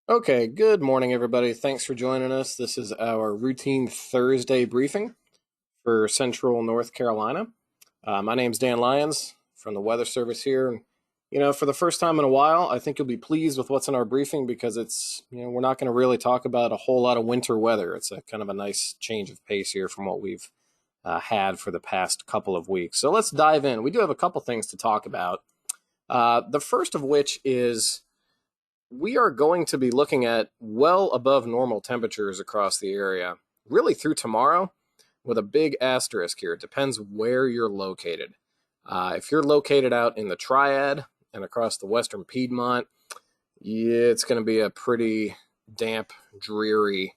Okay, good morning, everybody. Thanks for joining us. This is our routine Thursday briefing for Central North Carolina. My name's Dan Lyons from the Weather Service here. And, for the first time in a while, I think you'll be pleased with what's in our briefing because we're not going to really talk about a whole lot of winter weather. It's a kind of a nice change of pace here from what we've had for the past couple of weeks. So let's dive in. We do have a couple things to talk about. The first of which is we are going to be looking at well above normal temperatures across the area, really through tomorrow, with a big asterisk here. It depends where you're located. If you're located out in the Triad and across the western Piedmont, yeah, it's going to be a pretty damp, dreary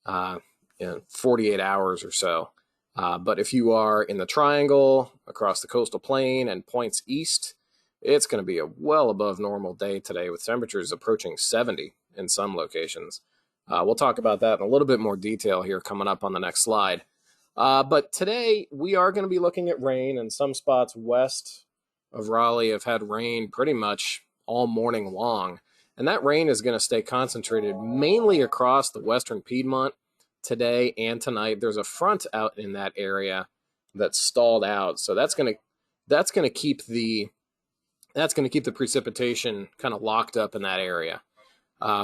48 hours or so. But if you are in the Triangle, across the coastal plain, and points east, it's going to be a well above normal day today with temperatures approaching 70 in some locations. We'll talk about that in a little bit more detail here coming up on the next slide. But today we are going to be looking at rain, and some spots west of Raleigh have had rain pretty much all morning long. And that rain is going to stay concentrated mainly across the western Piedmont today and tonight. There's a front out in that area that's stalled out, so that's going to keep the precipitation kind of locked up in that area.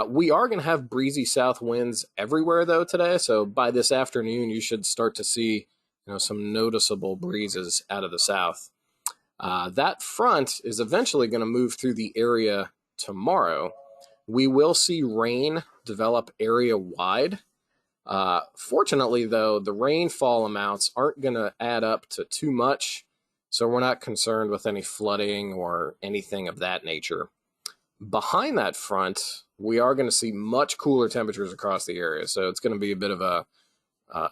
We are going to have breezy south winds everywhere, though, today. So by this afternoon, you should start to see some noticeable breezes out of the south. That front is eventually going to move through the area tomorrow. We will see rain develop area-wide. Fortunately, though, the rainfall amounts aren't going to add up to too much, so we're not concerned with any flooding or anything of that nature. Behind that front, we are going to see much cooler temperatures across the area, so it's going to be a bit of a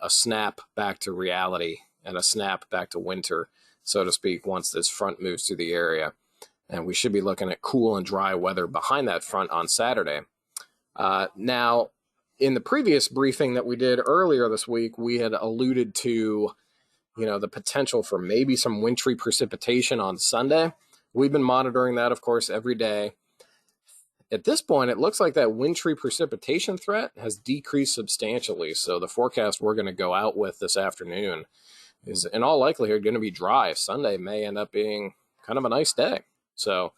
snap back to reality and a snap back to winter, so to speak, once this front moves through the area. And we should be looking at cool and dry weather behind that front on Saturday. Now, in the previous briefing that we did earlier this week, we had alluded to the potential for maybe some wintry precipitation on Sunday. We've been monitoring that, of course, every day. At this point, it looks like that wintry precipitation threat has decreased substantially. So the forecast we're going to go out with this afternoon is in all likelihood going to be dry. Sunday may end up being kind of a nice day. So,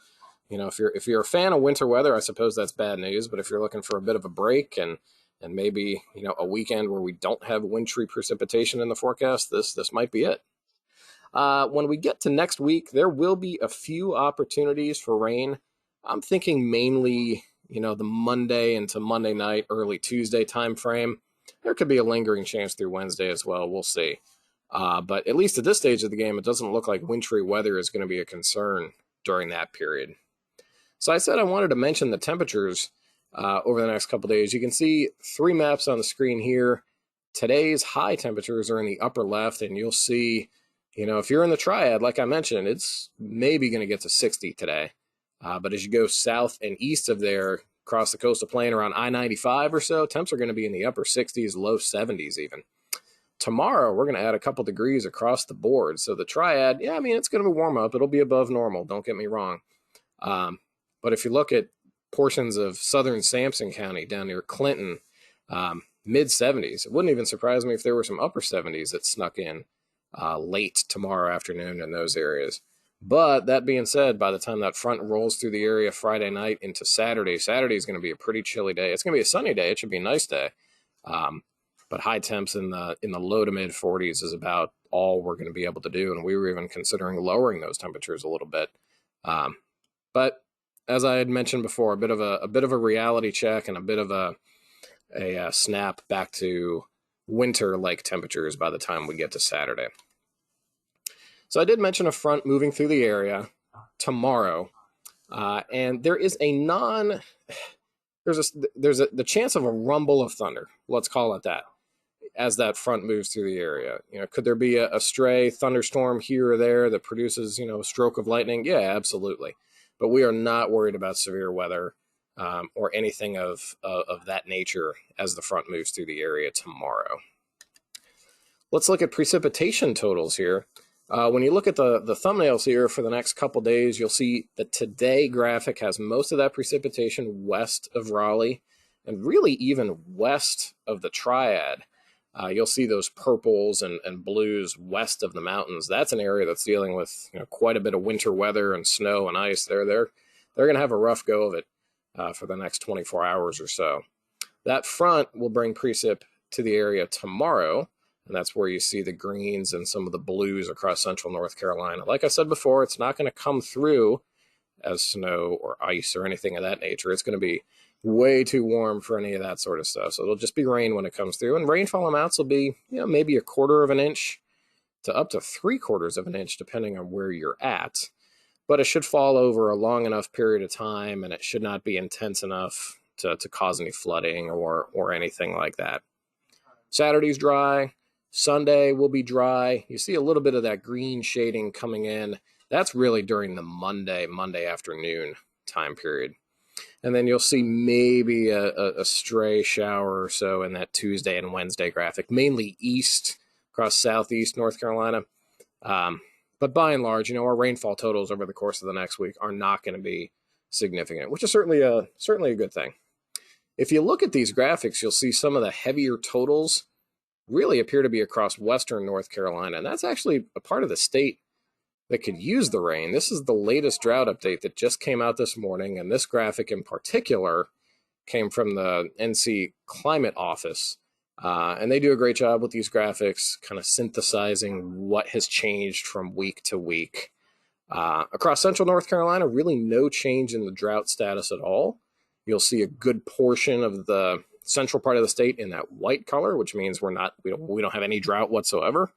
if you're a fan of winter weather, I suppose that's bad news. But if you're looking for a bit of a break and maybe a weekend where we don't have wintry precipitation in the forecast, this might be it. When we get to next week, there will be a few opportunities for rain. I'm thinking mainly the Monday into Monday night, early Tuesday time frame. There could be a lingering chance through Wednesday as well. We'll see. But at least at this stage of the game, it doesn't look like wintry weather is going to be a concern during that period. So I said I wanted to mention the temperatures over the next couple of days. You can see 3 maps on the screen here. Today's high temperatures are in the upper left, and you'll see, if you're in the Triad, like I mentioned, it's maybe going to get to 60 today. But as you go south and east of there, across the coastal plain around I-95 or so, temps are going to be in the upper 60s, low 70s even. Tomorrow, we're going to add a couple degrees across the board. So the Triad, it's going to be warm up. It'll be above normal. Don't get me wrong. But if you look at portions of southern Sampson County down near Clinton, mid-70s, it wouldn't even surprise me if there were some upper 70s that snuck in late tomorrow afternoon in those areas. But that being said, by the time that front rolls through the area Friday night into Saturday is going to be a pretty chilly day. It's going to be a sunny day. It should be a nice day. But high temps in the low to mid 40s is about all we're going to be able to do. And we were even considering lowering those temperatures a little bit. But as I had mentioned before, a bit of a reality check and a bit of a snap back to winter-like temperatures by the time we get to Saturday. So I did mention a front moving through the area tomorrow, and there is the chance of a rumble of thunder. Let's call it that, as that front moves through the area. Could there be a stray thunderstorm here or there that produces a stroke of lightning? Yeah, absolutely. But we are not worried about severe weather or anything of that nature as the front moves through the area tomorrow. Let's look at precipitation totals here. When you look at the thumbnails here for the next couple days, you'll see the today graphic has most of that precipitation west of Raleigh and really even west of the Triad. You'll see those purples and blues west of the mountains. That's an area that's dealing with quite a bit of winter weather and snow and ice. They're going to have a rough go of it for the next 24 hours or so. That front will bring precip to the area tomorrow, and that's where you see the greens and some of the blues across central North Carolina. Like I said before, it's not going to come through as snow or ice or anything of that nature. It's going to be way too warm for any of that sort of stuff. So it'll just be rain when it comes through, and rainfall amounts will be, maybe 1/4 of an inch to up to 3/4 of an inch, depending on where you're at. But it should fall over a long enough period of time, and it should not be intense enough to cause any flooding or anything like that. Saturday's dry. Sunday will be dry. You see a little bit of that green shading coming in. That's really during the Monday afternoon time period. And then you'll see maybe a stray shower or so in that Tuesday and Wednesday graphic, mainly east across southeast North Carolina. But by and large, our rainfall totals over the course of the next week are not going to be significant, which is certainly a good thing. If you look at these graphics, you'll see some of the heavier totals really appear to be across western North Carolina, and that's actually a part of the state that could use the rain. This is the latest drought update that just came out this morning, and this graphic in particular came from the NC Climate Office. And they do a great job with these graphics, kind of synthesizing what has changed from week to week. Across central North Carolina, really no change in the drought status at all. You'll see a good portion of the central part of the state in that white color, which means we don't have any drought whatsoever.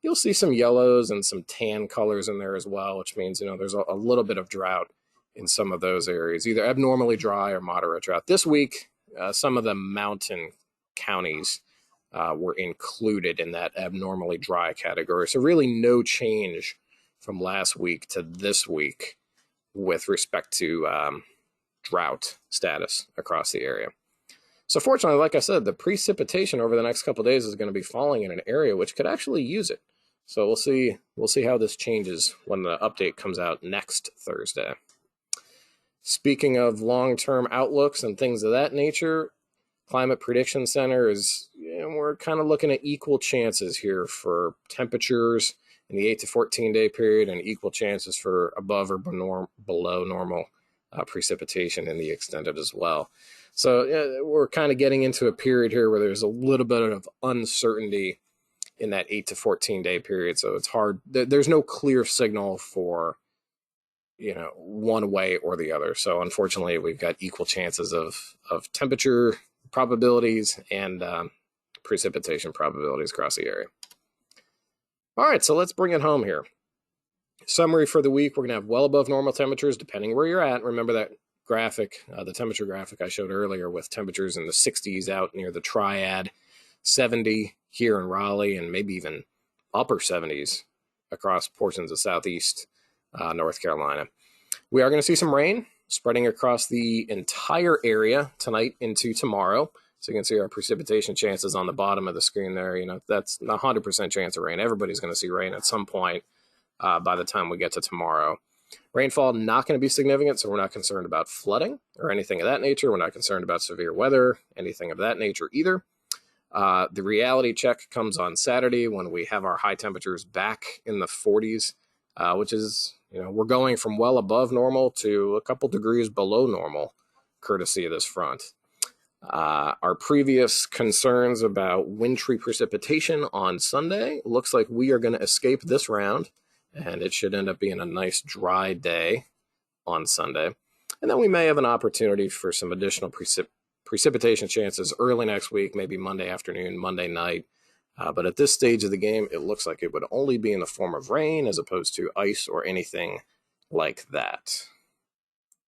You'll see some yellows and some tan colors in there as well, which means there's a little bit of drought in some of those areas, either abnormally dry or moderate drought. This week, some of the mountain counties were included in that abnormally dry category. So really no change from last week to this week with respect to drought status across the area. So fortunately, like I said, the precipitation over the next couple of days is going to be falling in an area which could actually use it. So we'll see how this changes when the update comes out next Thursday. Speaking of long-term outlooks and things of that nature, Climate Prediction Center we're kind of looking at equal chances here for temperatures in the 8 to 14 day period, and equal chances for above or below normal precipitation in the extended as well. So we're kind of getting into a period here where there's a little bit of uncertainty in that 8 to 14 day period. So it's hard. There's no clear signal for, one way or the other. So unfortunately, we've got equal chances of temperature probabilities and precipitation probabilities across the area. All right, so let's bring it home here. Summary for the week: we're going to have well above normal temperatures depending where you're at. Remember that graphic, the temperature graphic I showed earlier with temperatures in the 60s out near the Triad, 70 here in Raleigh, and maybe even upper 70s across portions of southeast North Carolina. We are going to see some rain spreading across the entire area tonight into tomorrow. So you can see our precipitation chances on the bottom of the screen there. That's a 100% chance of rain. Everybody's going to see rain at some point by the time we get to tomorrow. Rainfall not going to be significant, so we're not concerned about flooding or anything of that nature. We're not concerned about severe weather, anything of that nature either. The reality check comes on Saturday when we have our high temperatures back in the 40s, which is, we're going from well above normal to a couple degrees below normal, courtesy of this front. Our previous concerns about wintry precipitation on Sunday looks like we are going to escape this round, and it should end up being a nice dry day on Sunday. And then we may have an opportunity for some additional precipitation chances early next week, maybe Monday afternoon, Monday night. But at this stage of the game, it looks like it would only be in the form of rain as opposed to ice or anything like that.